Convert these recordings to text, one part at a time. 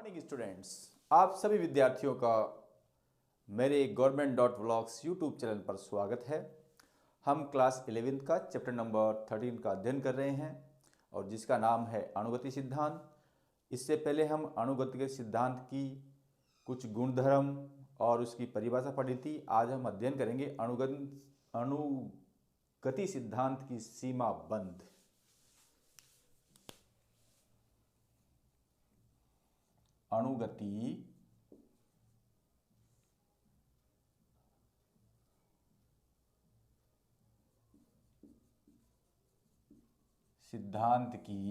Morning students, आप सभी विद्यार्थियों का मेरे government.vlogs यूट्यूब चैनल पर स्वागत है। हम क्लास 11th का चैप्टर नंबर 13 का अध्ययन कर रहे हैं और जिसका नाम है अणुगति सिद्धांत। इससे पहले हम अणुगति के सिद्धांत की कुछ गुणधर्म और उसकी परिभाषा पढ़ी थी। आज हम अध्ययन करेंगे अणुगति सिद्धांत की सीमा बंध। अणुगति सिद्धांत की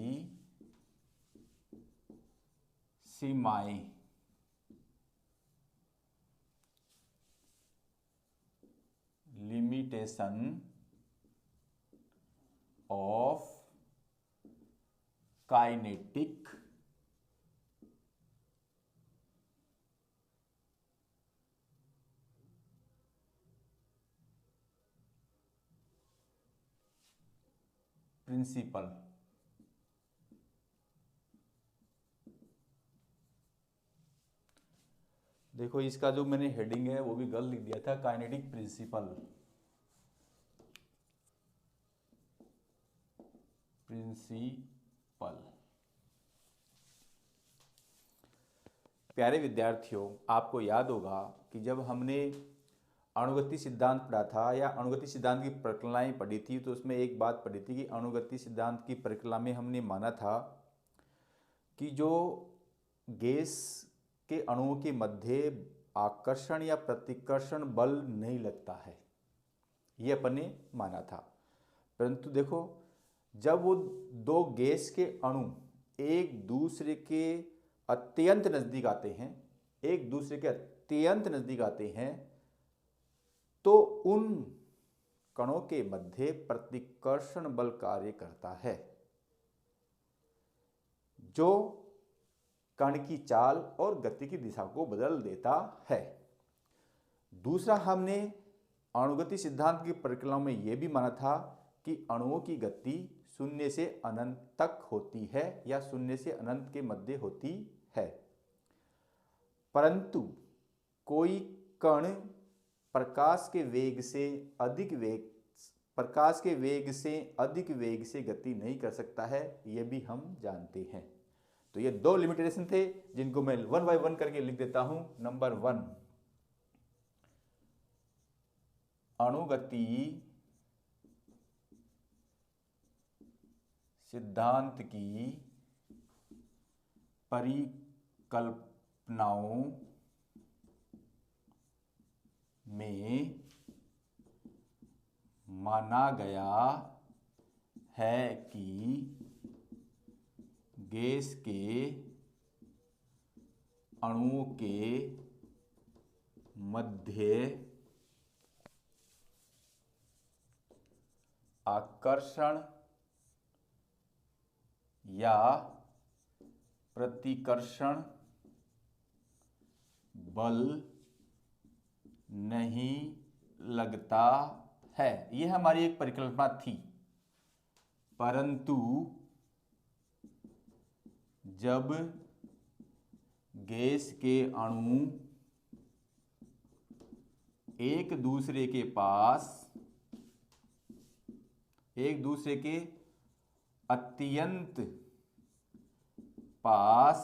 सीमाएं। Limitation of kinetic principle. देखो, इसका जो मैंने हेडिंग है वो भी गलत लिख दिया था, काइनेटिक प्रिंसिपल। प्यारे विद्यार्थियों, आपको याद होगा कि जब हमने अणुगति सिद्धांत पढ़ा था या अणुगति सिद्धांत की प्रक्रियाएं पढ़ी थी तो उसमें एक बात पढ़ी थी कि अणुगति सिद्धांत की प्रक्रिया में हमने माना था कि जो गैस के अणुओं के मध्य आकर्षण या प्रतिकर्षण बल नहीं लगता है, ये अपन ने माना था। परंतु देखो, जब वो दो गैस के अणु एक दूसरे के अत्यंत नज़दीक आते हैं, तो उन कणों के मध्य प्रतिकर्षण बल कार्य करता है जो कण की चाल और गति की दिशा को बदल देता है। दूसरा, हमने अणुगति सिद्धांत की प्रक्रिया में यह भी माना था कि अणुओं की गति शून्य से अनंत तक होती है या शून्य से अनंत के मध्य होती है, परंतु कोई कण प्रकाश के वेग से अधिक वेग से गति नहीं कर सकता है, यह भी हम जानते हैं। तो ये दो लिमिटेशन थे जिनको मैं वन बाय वन करके लिख देता हूं। नंबर 1, अणुगति सिद्धांत की परिकल्पनाओं में माना गया है कि गैस के अणुओं के मध्य आकर्षण या प्रतिकर्षण बल नहीं लगता है। यह हमारी एक परिकल्पना थी, परंतु जब गैस के अणु एक दूसरे के अत्यंत पास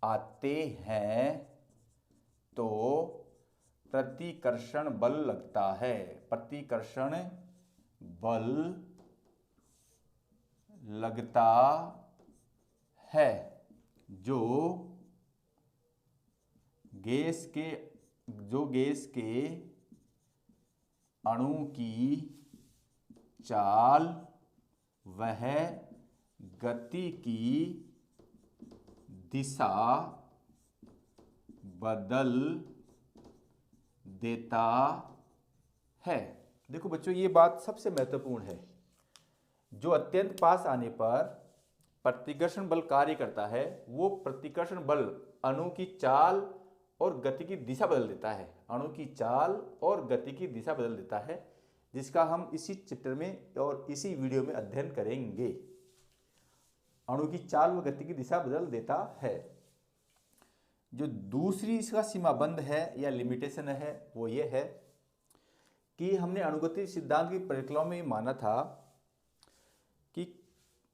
आते हैं तो प्रतिकर्षण बल लगता है। प्रतिकर्षण बल लगता है जो गैस के अणु की चाल वह गति की दिशा बदल देता है। देखो बच्चों, ये बात सबसे महत्वपूर्ण है। जो अत्यंत पास आने पर प्रतिकर्षण बल कार्य करता है, वो प्रतिकर्षण बल अणु की चाल और गति की दिशा बदल देता है। अणु की चाल और गति की दिशा बदल देता है, जिसका हम इसी चैप्टर में और इसी वीडियो में अध्ययन करेंगे। अणु की चाल व गति की दिशा बदल देता है। जो दूसरी इसका सीमाबंद है या लिमिटेशन है वो ये है कि हमने अणुगति सिद्धांत की प्रक्रिया में माना था कि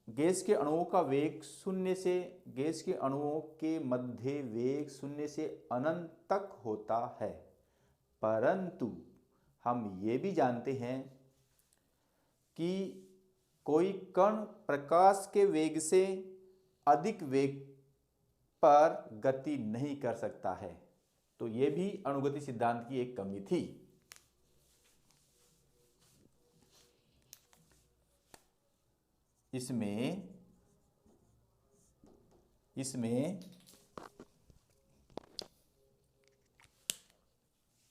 गैस के अणुओं का वेग शून्य से गैस के अणुओं के मध्य वेग शून्य से अनंत तक होता है, परंतु हम ये भी जानते हैं कि कोई कण प्रकाश के वेग से अधिक वेग पर गति नहीं कर सकता है। तो ये भी अणुगति सिद्धांत की एक कमी थी।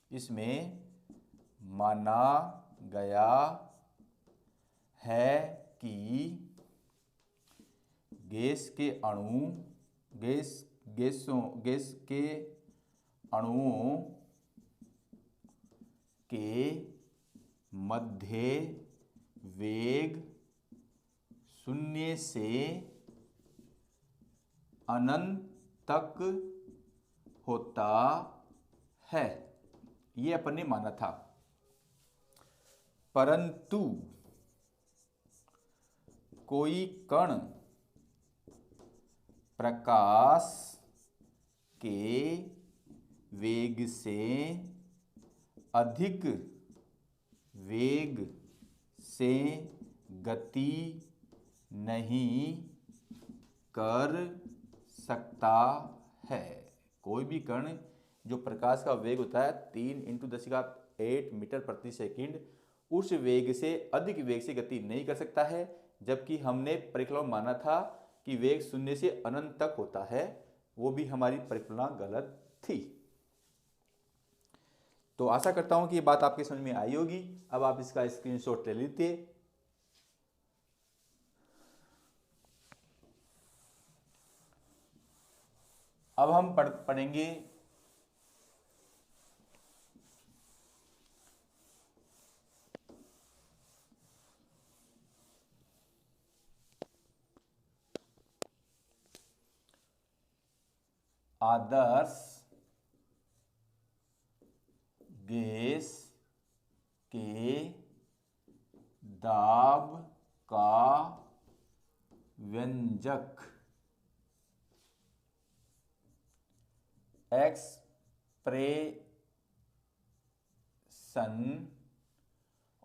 इसमें माना गया है कि गैस के अणुओं के मध्य वेग शून्य से अनंत तक होता है, ये अपन ने माना था। परंतु कोई कण प्रकाश के वेग से अधिक वेग से गति नहीं कर सकता है। कोई भी कण जो प्रकाश का वेग होता है 3 × 10⁸ मीटर प्रति सेकंड, उस वेग से अधिक वेग से गति नहीं कर सकता है, जबकि हमने परिकल्पना माना था कि वेग शून्य से अनंत तक होता है। वो भी हमारी परिकल्पना गलत थी। तो आशा करता हूं कि ये बात आपके समझ में आई होगी। अब आप इसका स्क्रीनशॉट ले लीजिए। अब हम पढ़ेंगे आदर्श गैस के दाब का व्यंजक expression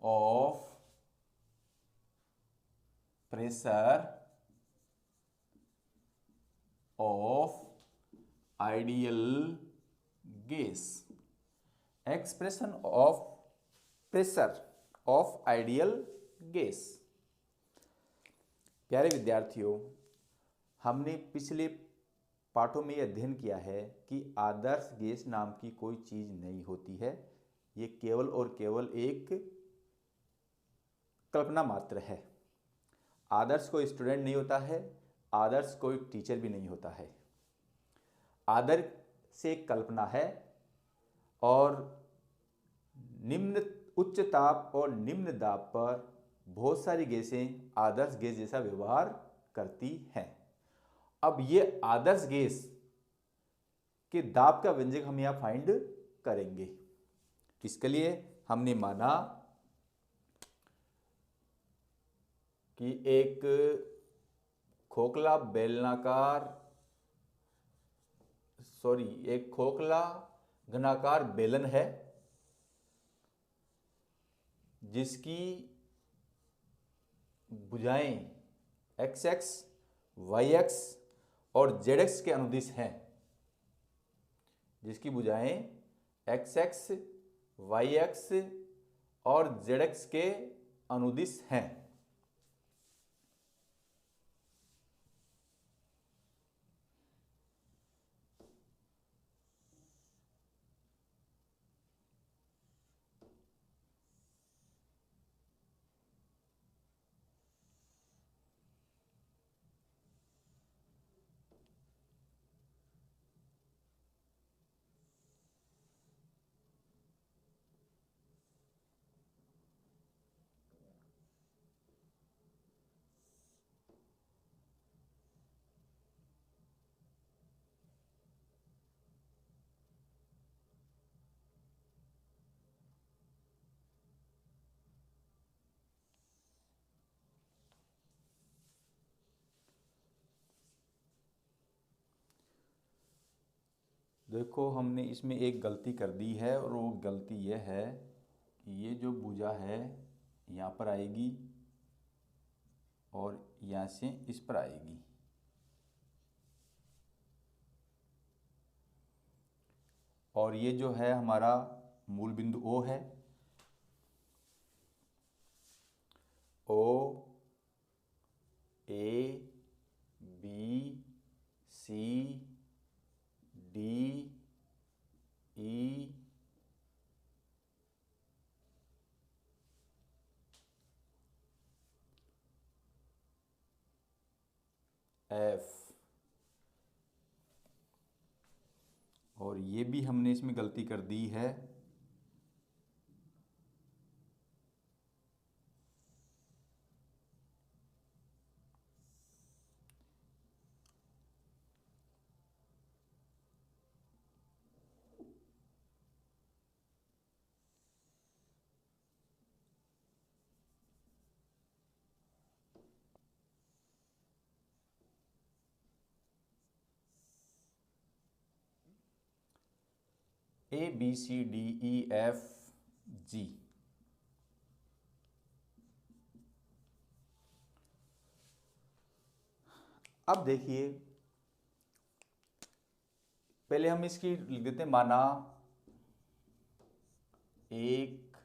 of pressure of ideal gas. Expression of pressure of ideal gas. प्यारे विद्यार्थियों, हमने पिछले पाठों में यह अध्ययन किया है कि आदर्श गैस नाम की कोई चीज नहीं होती है। ये केवल और केवल एक कल्पना मात्र है। आदर्श कोई स्टूडेंट नहीं होता है, आदर्श कोई टीचर भी नहीं होता है। आदर्श से कल्पना है और उच्च ताप और निम्न दाब पर बहुत सारी गैसें आदर्श गैस जैसा व्यवहार करती हैं। अब ये आदर्श गैस के दाब का व्यंजक हम यहां फाइंड करेंगे। इसके लिए हमने माना कि एक खोखला घनाकार बेलन है जिसकी भुजाएं XX, YX और ZX के अनुदिश हैं। जिसकी भुजाएं XX, YX और ZX के अनुदिश हैं। देखो हमने इसमें एक गलती कर दी है, और वो गलती यह है कि ये जो भुजा है यहाँ पर आएगी और यहाँ से इस पर आएगी। और ये जो है हमारा मूल बिंदु ओ है। ओ, ए, बी, सी, डी, ई, एफ। और ये भी हमने इसमें गलती कर दी है। ए, बी, सी, डी, ई, एफ, जी। अब देखिए, पहले हम इसकी लिख देते हैं माना एक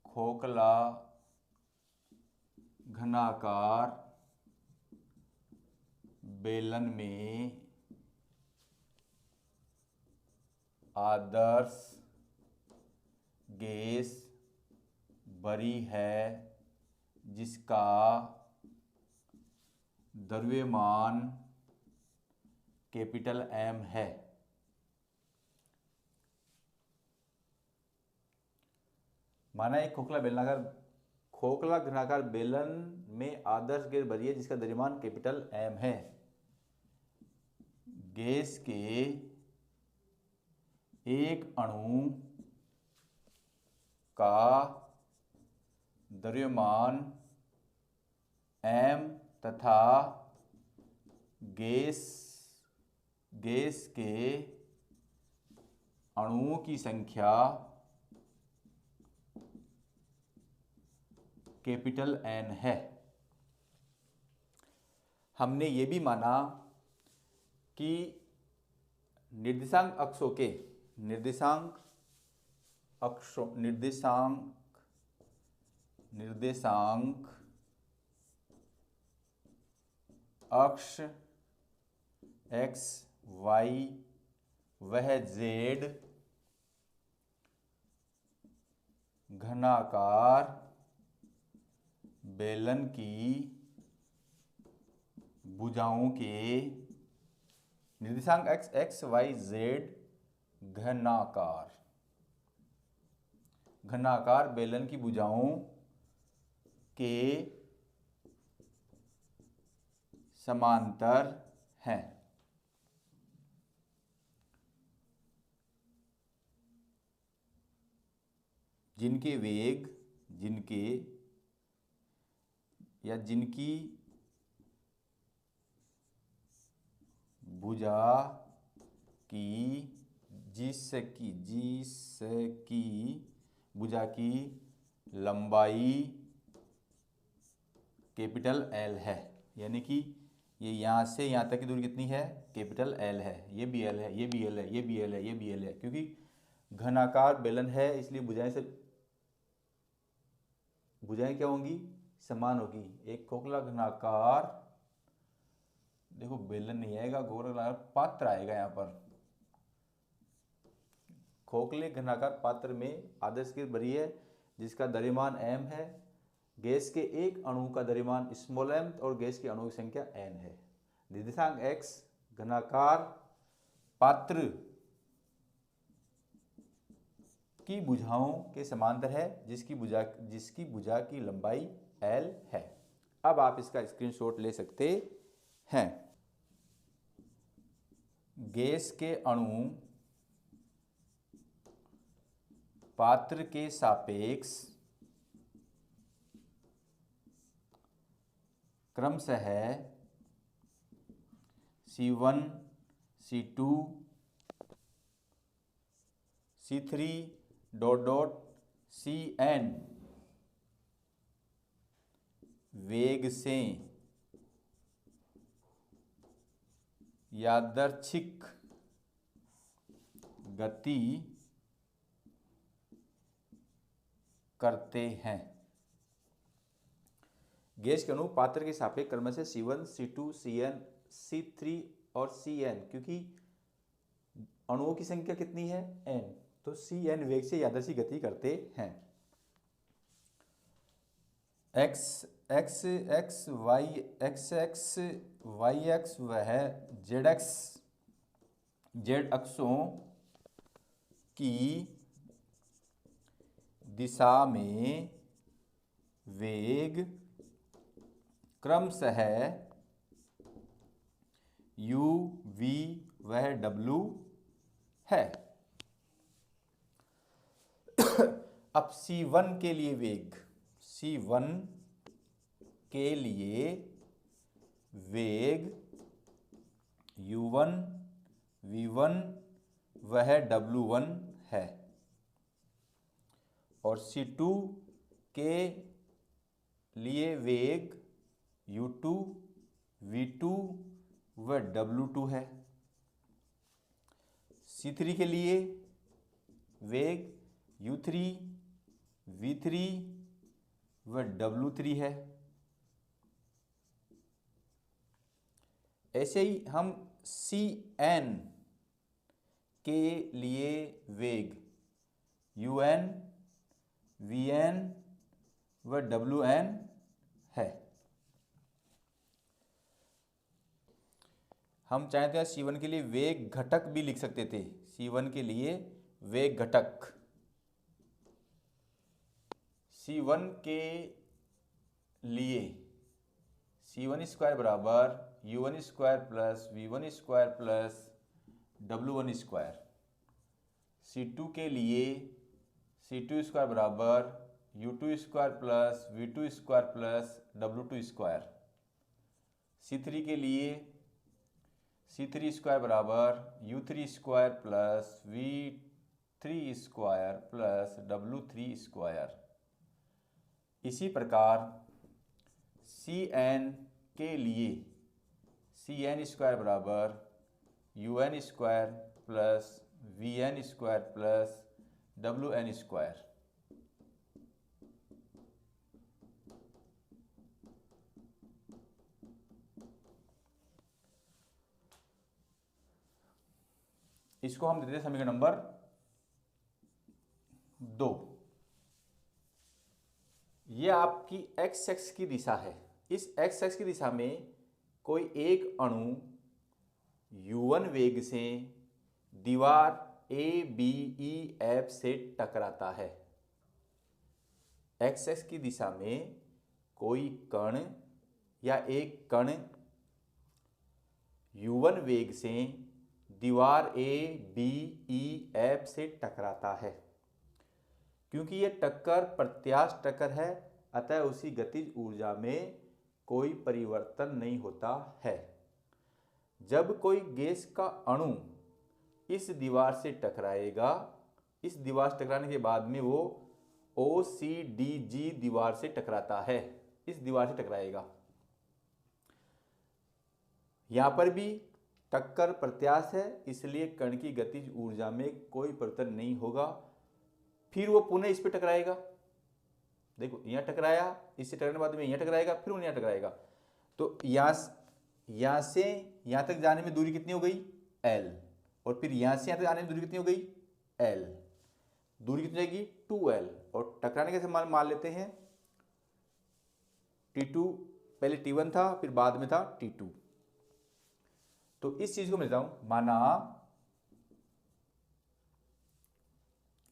खोखला घनाकार बेलन में आदर्श गैस भरी है जिसका द्रव्यमान कैपिटल एम है। माना एक खोखला घनाकार बेलन में आदर्श गैस भरी है जिसका द्रव्यमान कैपिटल एम है। गैस के एक अणु का द्रव्यमान एम तथा गैस के अणुओं की संख्या कैपिटल एन है। हमने ये भी माना कि निर्देशांक अक्ष एक्स वाई वह जेड घनाकार बेलन की भुजाओं के निर्देशांक एक्स वाई जेड घनाकार बेलन की भुजाओं के समांतर हैं। जिनके वेग जिनकी भुजा की भुजा की लंबाई कैपिटल एल है। यानी कि ये यहाँ से यहाँ तक की दूरी कितनी है? कैपिटल एल है। ये भी एल है, ये भी एल है, ये भी एल है, ये भी एल है। क्योंकि घनाकार बेलन है इसलिए भुजाएं क्या होंगी? समान होगी। एक खोखला घनाकार, देखो बेलन नहीं आएगा, खोखला घनाकार पात्र आएगा। यहाँ पर खोखले घनाकार पात्र में आदर्श गैस भरी है जिसका द्रव्यमान m है। गैस के एक अणु का द्रव्यमान स्मॉल m और गैस के अणु की संख्या n है। निर्देशांक x घनाकार पात्र की भुजाओं के समांतर है जिसकी भुजा की लंबाई l है। अब आप इसका स्क्रीनशॉट ले सकते हैं। गैस के अणु पात्र के सापेक्ष क्रमशः C1, C2 C3 dot dot Cn वेग से यादृच्छिक गति करते हैं। गैस के अणु पात्र के सापेक्ष क्रम से C1 C2 Cn C3 और Cn, क्योंकि अणुओं की संख्या कितनी है n, तो Cn वेग से यादृच्छिक गति करते हैं। x x x y x x y x वह z x z अक्षों की दिशा में वेग क्रमशः u v वह w है। अब C1 के लिए वेग, C1 के लिए वेग u1 v1 वह w1 है, और C2 के लिए वेग u2 v2 वह w2 है। C3 के लिए वेग u3 v3 वह w3 है। ऐसे ही हम Cn के लिए वेग un vn व wn है। हम चाहते हैं C1 के लिए वेग घटक भी लिख सकते थे। C1 के लिए वेग घटक C1 के लिए C1 स्क्वायर बराबर u1 square plus v1 square plus w1 square. C2 के लिए C2 स्क्वायर बराबर u2 square plus v2 square plus w2 square. C3 के लिए C3 स्क्वायर बराबर u3 square plus v3 square plus w3 square. इसी प्रकार Cn के लिए Cn स्क्वायर बराबर un square plus vn square plus wn square. इसको हम देते हैं समीकरण नंबर 2। ये आपकी x एक्स की दिशा है। इस x एक्स की दिशा में कोई एक अणु u1 वेग से दीवार a b e f से टकराता है। x एक्स की दिशा में कोई कण या एक कण u1 वेग से दीवार a b e f से टकराता है। क्योंकि यह टक्कर प्रत्यास्थ टक्कर है, अतः उसकी गतिज ऊर्जा में कोई परिवर्तन नहीं होता है। जब कोई गैस का अणु इस दीवार से टकराएगा, इस दीवार से टकराने के बाद में वो OCDG दीवार से टकराता है, इस दीवार से टकराएगा। यहां पर भी टक्कर प्रत्यास्थ है, इसलिए कण की गतिज ऊर्जा में कोई परिवर्तन नहीं होगा। फिर वो पुनः इस पे टकराएगा। देखो यहां टकराया, इससे टकराने के बाद में यहां टकराएगा, फिर वो यहां टकराएगा। तो यहां से यहां तक जाने में दूरी कितनी हो गई L, और फिर यहां से यहां तक आने में दूरी कितनी हो गई L। दूरी कितनी जाएगी 2L, और टकराने के समान मान लेते हैं T2, पहले T1 था, फिर बाद में था T2। तो इस चीज को मैं लेता हूं, माना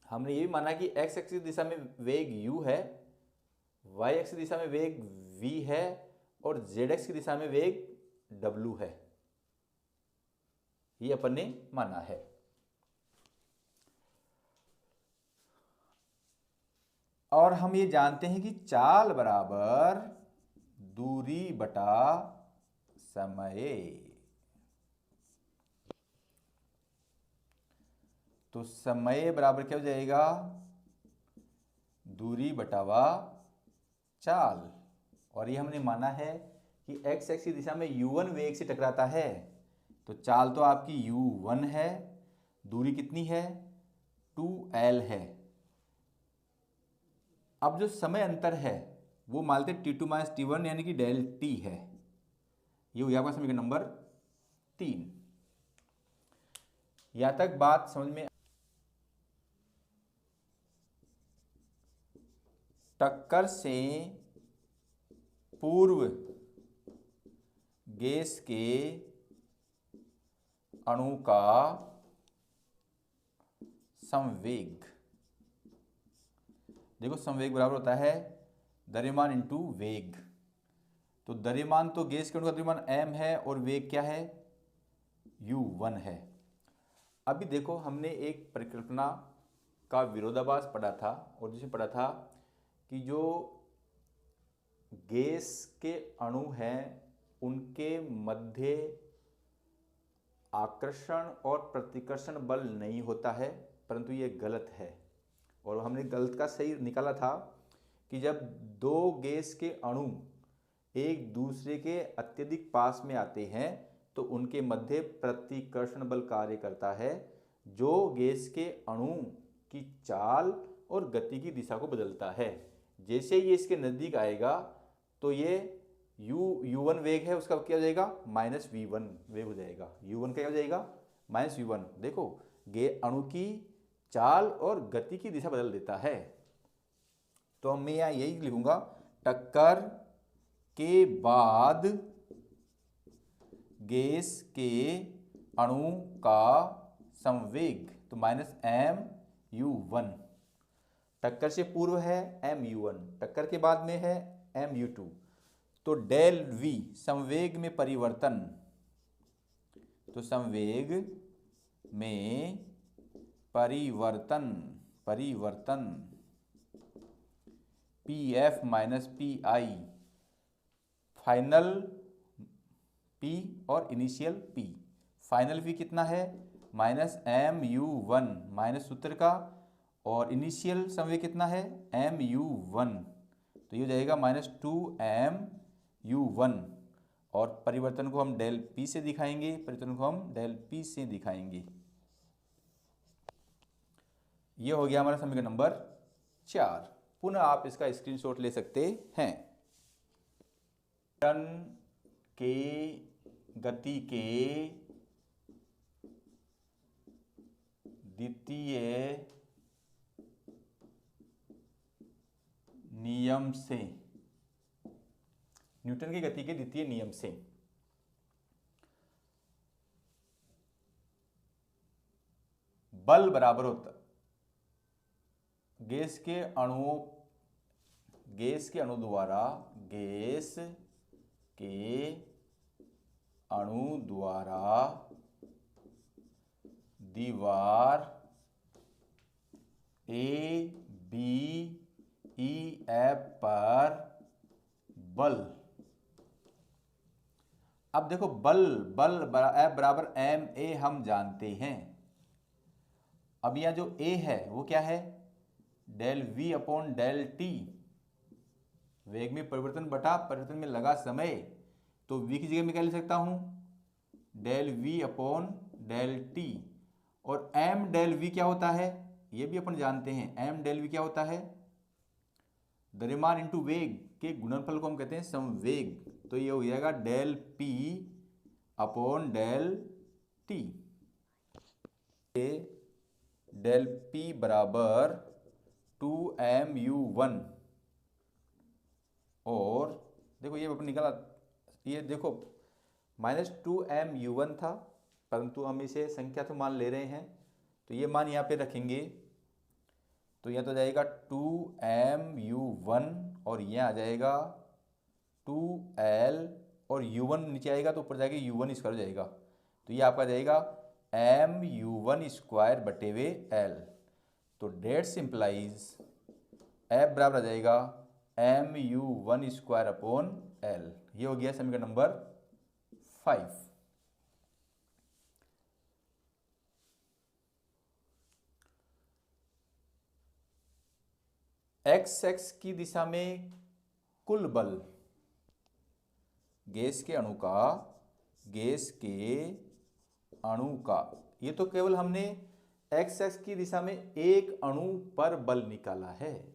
हमने ये भी माना कि x एक्सिस की दिशा में वेग u है, y एक्सिस की दिशा में वेग v है, और z एक्सिस की दिशा में वेग w है। ये अपन ने माना है। और हम ये जानते हैं कि चाल बराबर दूरी बटा समय। तो समय बराबर क्या हो जाएगा, दूरी बटावा चाल। और ये हमने माना है कि x एक्स की दिशा में u1 वेग से टकराता है, तो चाल तो आपकी u1 है, दूरी कितनी है 2l है। अब जो समय अंतर है वो मानते t2 माइनस t1 यानी कि डेल t है। ये हो गया आपका समीकरण नंबर 3। यहां तक बात समझ में। टक्कर से पूर्व गैस के अणु का संवेग, देखो संवेग बराबर होता है द्रव्यमान इंटू वेग। तो द्रव्यमान तो गैस के अणु का द्रव्यमान m है और वेग क्या है u1 है। अभी देखो हमने एक परिकल्पना का विरोधाभास पढ़ा था और जिसमें पढ़ा था कि जो गैस के अणु हैं उनके मध्य आकर्षण और प्रतिकर्षण बल नहीं होता है, परंतु ये गलत है। और हमने गलत का सही निकाला था कि जब दो गैस के अणु एक दूसरे के अत्यधिक पास में आते हैं तो उनके मध्य प्रतिकर्षण बल कार्य करता है, जो गैस के अणु की चाल और गति की दिशा को बदलता है। जैसे ये इसके नज़दीक आएगा तो ये u1 वेग है, उसका क्या हो जाएगा माइनस v1 वेग हो जाएगा। u1 क्या हो जाएगा माइनस v1। देखो अणु की चाल और गति की दिशा बदल देता है। तो मैं यहाँ यही लिखूंगा, टक्कर के बाद गैस के अणु का संवेग, तो माइनस mu1। टक्कर से पूर्व है mu1, टक्कर के बाद में है mu2। तो डेल v संवेग में परिवर्तन, तो संवेग में परिवर्तन pf minus pi, final p और इनिशियल p। फाइनल v कितना है माइनस mu1 माइनस सूत्र का, और इनिशियल संवेग कितना है mu1, तो ये हो जाएगा माइनस 2mu1। और परिवर्तन को हम डेल p से दिखाएंगे, परिवर्तन को हम डेल p से दिखाएंगे। ये हो गया हमारा समीकरण नंबर 4। पुनः आप इसका स्क्रीनशॉट ले सकते हैं। कण के गति के द्वितीय नियम से, न्यूटन की गति के द्वितीय नियम से बल बराबर होता गैस के अणु द्वारा दीवार ABEF पर बल। अब देखो बल F बराबर ma हम जानते हैं। अब यह जो a है वो क्या है del v upon del t, वेग में परिवर्तन बटा परिवर्तन में लगा समय। तो v की जगह में क्या ले सकता हूं del v upon del t, और m डेल v क्या होता है ये भी अपन जानते हैं। m डेल v क्या होता है द्रव्यमान इंटू वेग के गुणनफल को हम कहते हैं संवेग। तो ये हो जाएगा del p upon del t। Del p बराबर 2mu1, और देखो ये अपन निकाला, ये देखो माइनस 2mu1 था, परंतु हम इसे संख्या तो मान ले रहे हैं, तो ये मान यहाँ पे रखेंगे। तो यह तो जाएगा 2mu1 और यह आ जाएगा 2l, और u1 नीचे आएगा तो ऊपर जाएगा u1 स्क्वायर हो जाएगा। तो ये आपका जाएगा mu1 स्क्वायर बटे हुए l। तो डेट सिंप्लाइज F बराबर आ जाएगा mu1 स्क्वायर अपॉन l। ये हो गया समीकरण नंबर 5। एक्स एक्स की दिशा में कुल बल गैस के अणु का, ये तो केवल हमने एक्स एक्स की दिशा में एक अणु पर बल निकाला है।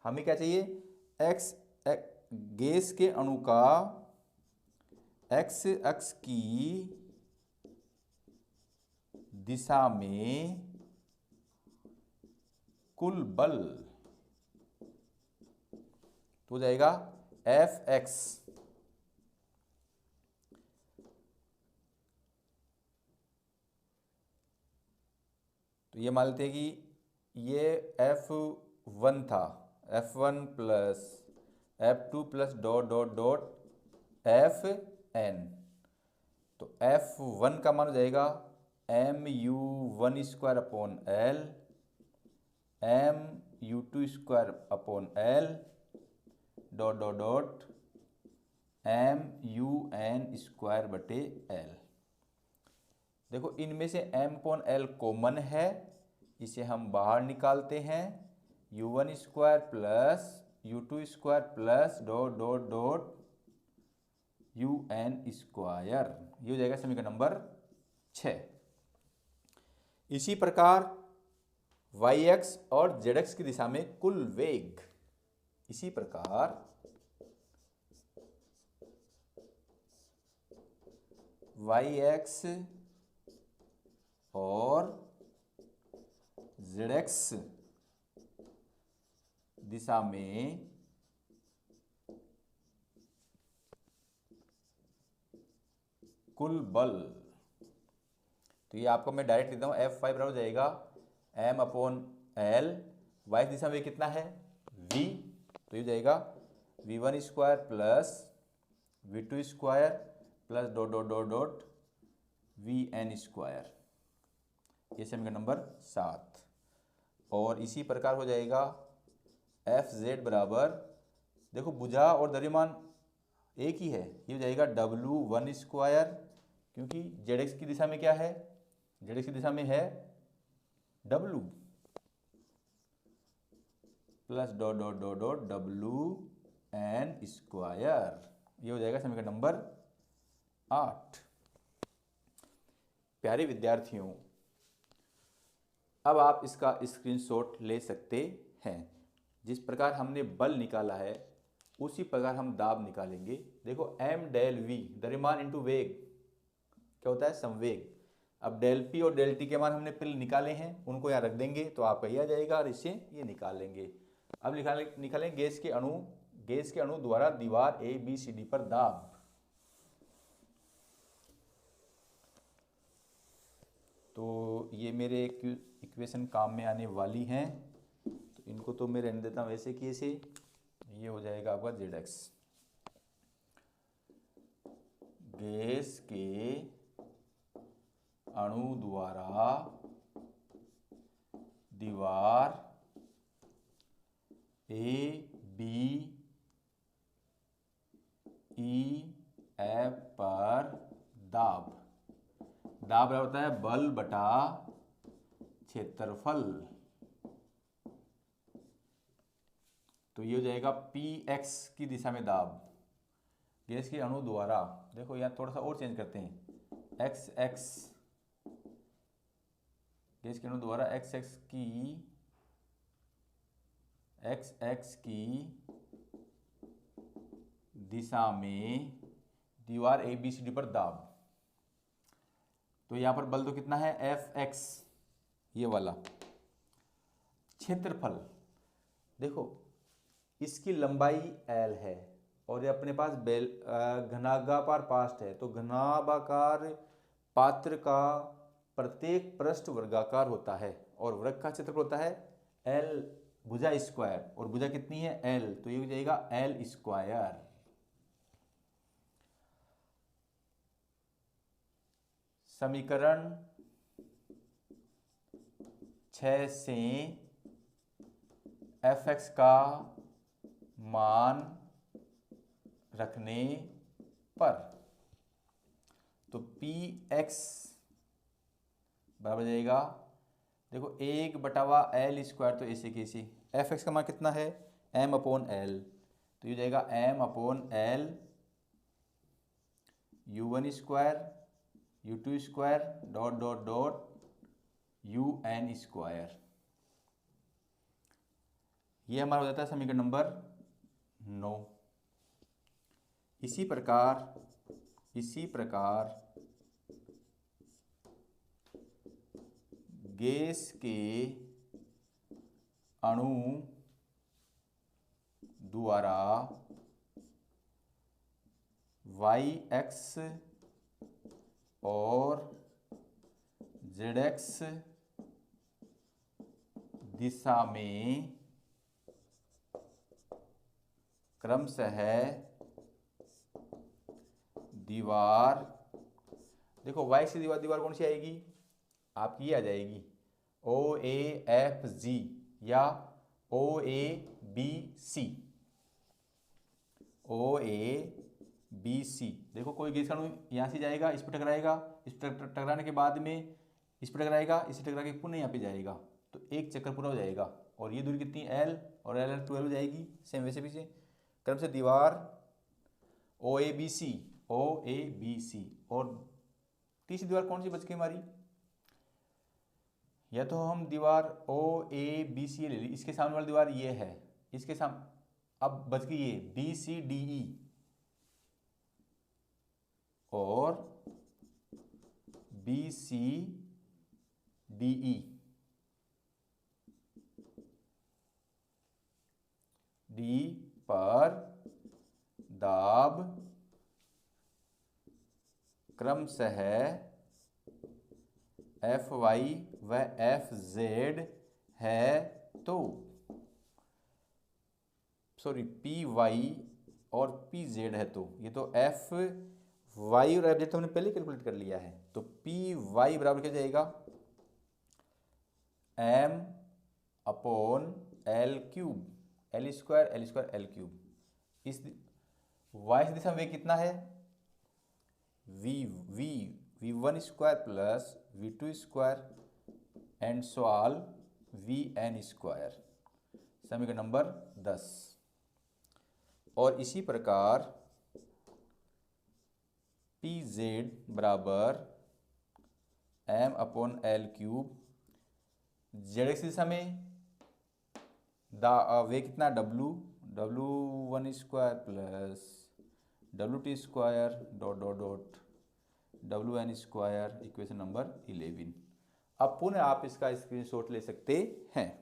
हमें क्या चाहिए? गैस के अणु का एक्स अक्ष की दिशा में कुल बल तो हो जाएगा एफ एक्स। तो ये मान लेते हैं कि ये F1 था, F1 plus F2 plus dot dot dot Fn। तो F1 का मान हो जाएगा mu1² upon L mu2² upon L dot dot dot mun² बटे L। देखो इनमें से m अपॉन L कॉमन है, इसे हम बाहर निकालते हैं। u1² plus u2² plus dot dot dot un², ये हो जाएगा समीकरण नंबर 6। इसी प्रकार yx और zx की दिशा में कुल वेग, इसी प्रकार yx और zx दिशा में कुल बल, तो ये आपको मैं डायरेक्ट लिखता हूँ F5 बराबर हो जाएगा m अपॉन L। y दिशा में कितना है? v, तो ये हो जाएगा v1² plus v2² plus dot dot dot dot vn², ये समीकरण नंबर 7। और इसी प्रकार हो जाएगा Fz बराबर, देखो भुजा और द्रव्यमान एक ही है, ये हो जाएगा W1², क्योंकि zx की दिशा में क्या है? zx की दिशा में है W plus dot dot dot dot Wn², ये हो जाएगा समीकरण नंबर 8। प्यारे विद्यार्थियों, अब आप इसका स्क्रीनशॉट ले सकते हैं। जिस प्रकार हमने बल निकाला है उसी प्रकार हम दाब निकालेंगे। देखो m डेल v द्रव्यमान इंटू वेग क्या होता है? संवेग। अब डेल p और डेल t के मान हमने पहले निकाले हैं, उनको यहाँ रख देंगे तो आपका ये आ जाएगा और इससे ये निकाल लेंगे। अब निकालेंगे गैस के अणु द्वारा दीवार ABCD पर दाब। तो ये मेरे इक्वेशन काम में आने वाली हैं, तो इनको तो मैं रहने देता हूँ वैसे कि ऐसे। ये हो जाएगा आपका zx, गैस के अणु द्वारा दीवार ABEF पर दाब बराबर होता है बल बटा क्षेत्रफल। तो ये हो जाएगा Px की दिशा में दाब गैस के अणु द्वारा, देखो यहाँ थोड़ा सा और चेंज करते हैं, XX गैस के अणु द्वारा XX की दिशा में दीवार ABCD पर दाब। तो यहाँ पर बल तो कितना है? Fx, ये वाला। क्षेत्रफल, देखो इसकी लंबाई L है और ये अपने पास घनाभागाकार पात्र है, तो घनाभागाकार पात्र का प्रत्येक पृष्ठ वर्गाकार होता है और वृत्त का क्षेत्रफल होता है L भुजा स्क्वायर, और भुजा कितनी है? L, तो ये हो जाएगा L²। समीकरण 6 से Fx का मान रखने पर, तो Px बराबर जाएगा, देखो 1/L², तो ऐसे कैसे एफ एक्स का मान कितना है, एम अपॉन एल, तो ये जाएगा M upon L U one square U two square dot dot dot U N square. ये हमारा हो जाता है समीकरण नंबर 9। इसी प्रकार गैस के अणु द्वारा वाई एक्स और जेड एक्स दिशा में क्रमशः दीवार, देखो वाई से दीवार कौन सी आएगी आपकी, ये आ जाएगी ओ ए एफ जी या ओ A B C, O A B C. देखो कोई गैस अणु यहाँ से जाएगा, इस पर टकराएगा, इस पर टकराने के बाद में इस पर टकराएगा, इससे टकरा के पुनः यहाँ पे जाएगा, तो एक चक्कर पूरा हो जाएगा। और ये दूरी कितनी एल, और एल 12 हो जाएगी। सेम वैसे पीछे क्रम से दीवार ओ A B C, O A B C. और तीसरी दीवार कौन सी बच गई हमारी, या तो हम दीवार ओ ए बी सी ले ली, इसके सामने वाली दीवार ये है, इसके सामने अब बच गई ये बी सी डी ई, और B C D E, D पर दाब क्रमशः एफ वाई व एफ जेड है, तो सॉरी पी वाई और पी जेड है, तो ये तो एफ वाई और एफ जेड तो हमने पहले कैलकुलेट कर लिया है, तो पी वाई बराबर क्या जाएगा, M upon L cube, L square L cube. इस वाई दिशा में कितना है, V one square plus V two square and सॉल वी एन स्क्वायर, समीकरण नंबर 10। और इसी प्रकार पी जेड बराबर M upon L cube, Z X दिशा में वे कितना W one square plus W T square dot dot dot W N square, equation number 11। अब पुनः आप इसका स्क्रीनशॉट ले सकते हैं।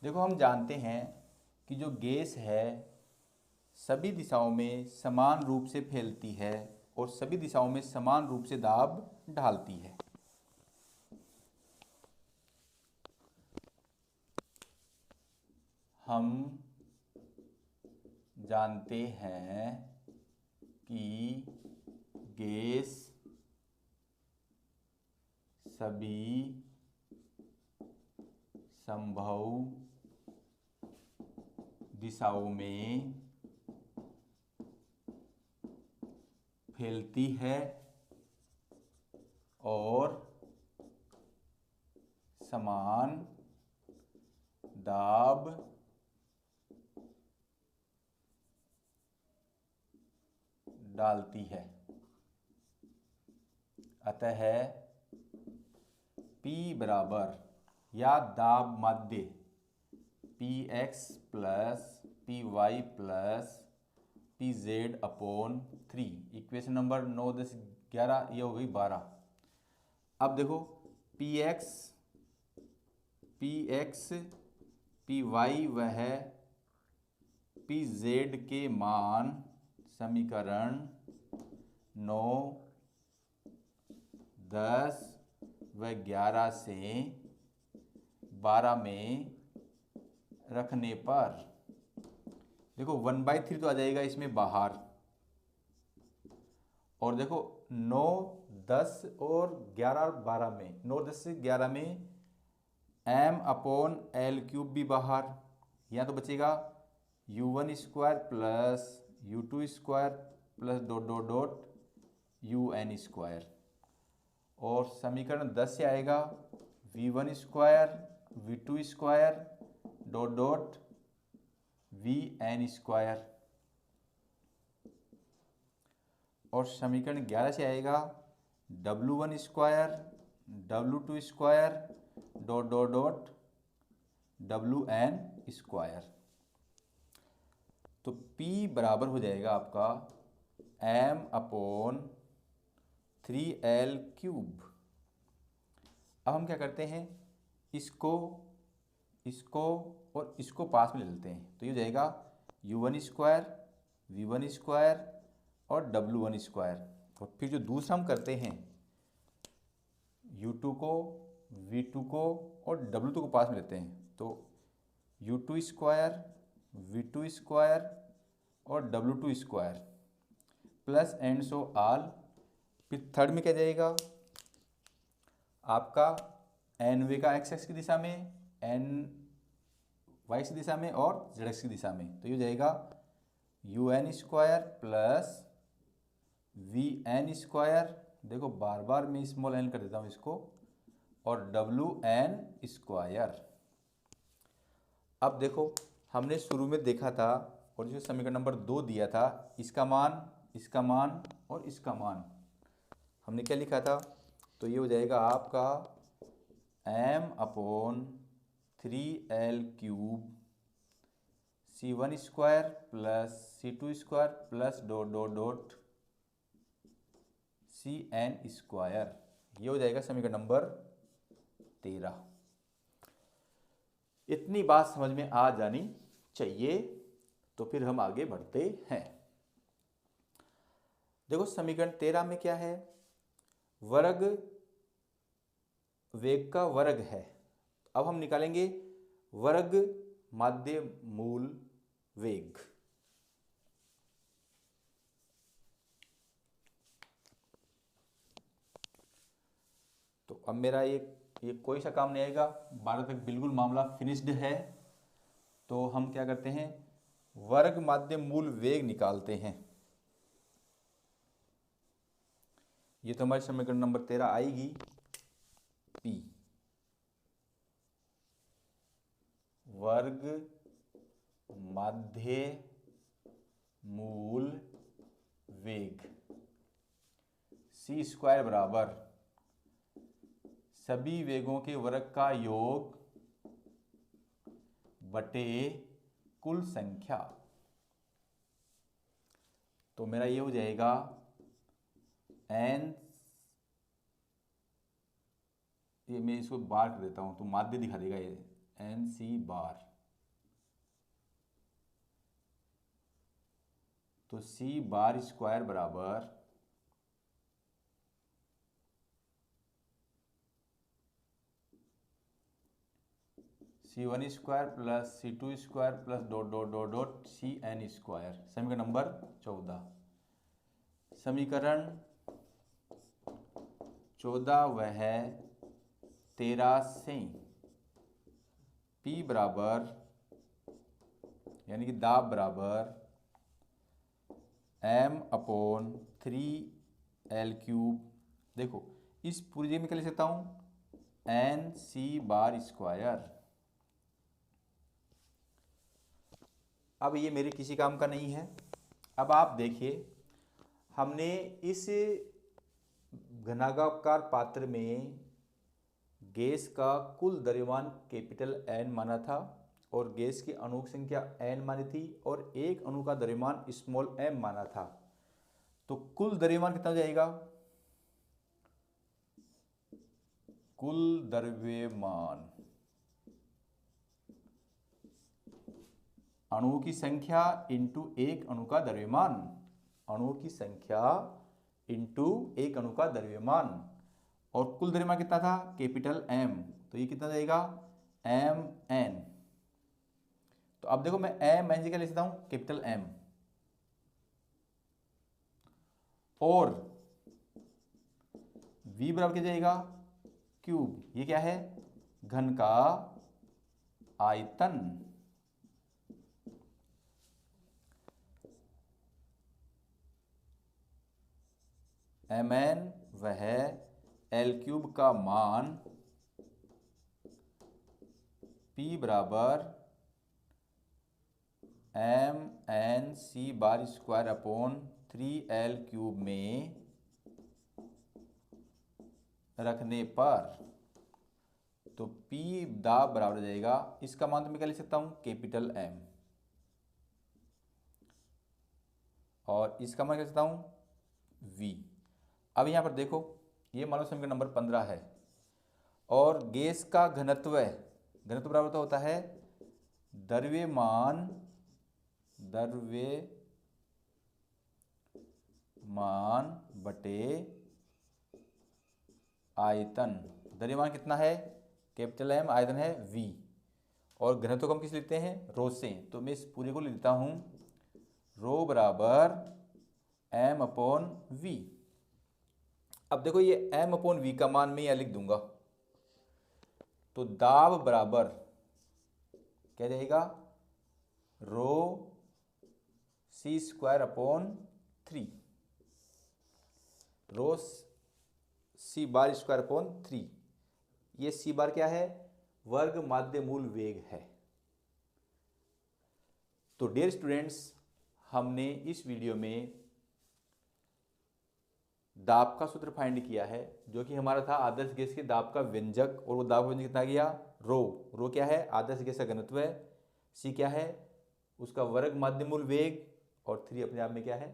देखो हम जानते हैं कि जो गैस है सभी दिशाओं में समान रूप से फैलती है और सभी दिशाओं में समान रूप से दाब ढालती है। हम जानते हैं कि गैस सभी संभव दिशाओं में फैलती है और समान दाब डालती है। अतः P बराबर या दाब माध्य P X plus P Y plus P Z upon 3, equation number 9, 10, 11, ये हो गई 12। अब देखो पी एक्स पी वाई वह पी जेड के मान समीकरण 9, 10 व 11 से 12 में रखने पर देखो 1/3 तो आ जाएगा इसमें बाहर, और देखो 9, 10 और 11 और 12 में, 9, 10 से 11 में m/l³ भी बाहर, यहाँ तो बचेगा u1² plus u2² plus dot dot dot un², और समीकरण 10 से आएगा v1² v2² dot dot vn², और समीकरण 11 से आएगा w1² w2² dot dot dot wn²। तो P बराबर हो जाएगा आपका m/3l³। अब हम क्या करते हैं, इसको और इसको पास में ले लेते हैं, तो ये हो जाएगा u1² v1² और w1², और फिर जो दूसरा हम करते हैं u2 को v2 को और w2 को पास में लेते हैं, तो u2² v2² और w2² plus and so all. फिर थर्ड में क्या जाएगा आपका nवे का x की दिशा में, n y की दिशा में और z की दिशा में, तो ये हो जाएगा un² प्लस vn², देखो बार बार मैं स्मॉल n कर देता हूँ इसको, और wn²। अब देखो हमने शुरू में देखा था, और जो समीकरण नंबर 2 दिया था, इसका मान और इसका मान हमने क्या लिखा था, तो ये हो जाएगा आपका m/3l³ c1² plus c2² plus dot dot dot cn², ये हो जाएगा समीकरण नंबर 13। इतनी बात समझ में आ जानी चाहिए, तो फिर हम आगे बढ़ते हैं। देखो समीकरण 13 में क्या है, वर्ग वेग का वर्ग है। अब हम निकालेंगे वर्ग माध्य मूल वेग। तो अब मेरा ये कोई सा काम नहीं आएगा, 12 तक बिल्कुल मामला फिनिश्ड है। तो हम क्या करते हैं, वर्ग माध्य मूल वेग निकालते हैं। ये तो हमारी समीकरण नंबर 13 आएगी, P वर्ग माध्य मूल वेग c² बराबर सभी वेगों के वर्ग का योग बटे कुल संख्या। तो मेरा ये हो जाएगा n, ये मैं इसको बार कर देता हूं तो माध्य दिखा देगा, ये nc²। तो c² बराबर c1² plus c2² plus dot dot dot dot cn²। समीकरण नंबर 14। समीकरण 14 वह 13 से P बराबर यानी कि दाब बराबर m/3l³। देखो इस पूरी जगह में क्या लिख सकता हूं, nc²। अब ये मेरे किसी काम का नहीं है। अब आप देखिए, हमने इस घनाकार पात्र में गैस का कुल द्रव्यमान कैपिटल N माना था, और गैस की अणु संख्या N मानी थी, और एक अणु का द्रव्यमान स्मॉल m माना था। तो कुल द्रव्यमान कितना हो जाएगा, कुल द्रव्यमान अणुओं की संख्या इंटू एक अणु का द्रव्यमान, अणुओं की संख्या इंटू एक अणु का द्रव्यमान, और कुल द्रव्यमान कितना था, कैपिटल M। तो ये कितना जाएगा mn। तो अब देखो मैं एम एन जी क्या लिख सकता हूँ, कैपिटल एम, और v बराबर क्या जाएगा, क्यूब। ये क्या है, घन का आयतन। एम एन वह एल क्यूब का मान p बराबर M N C bar square upon 3l cube में रखने पर, तो P दाब बराबर हो जाएगा, इसका मान तो मैं क्या लिख सकता हूं, कैपिटल M, और इसका मान क्या लिख सकता हूं, V। अब यहां पर देखो, ये मान लो समीकरण नंबर 15 है, और गैस का घनत्व बराबर तो होता है द्रव्यमान बटे आयतन। द्रव्यमान कितना है, कैपिटल एम, आयतन है V, और घनत्व को हम किस लिखते हैं, रो से। तो मैं इस पूरे को लिखता हूं रो बराबर m अपॉन V। अब देखो ये m अपॉन V का मान मैं यहां लिख दूंगा, तो दाब बराबर क्या जाएगा, रो सी स्क्वायर अपॉन 3, रो सी बार स्क्वायर अपॉन 3। ये सी बार क्या है, वर्ग माध्य मूल वेग है। तो डियर स्टूडेंट्स, हमने इस वीडियो में दाब का सूत्र फाइंड किया है, जो कि हमारा था आदर्श गैस के दाब का व्यंजक, और वो दाब का व्यंजक कितना गया, रो क्या है, आदर्श गैस का घनत्व है, सी क्या है, उसका वर्ग माध्य मूल वेग, और 3 अपने आप में क्या है,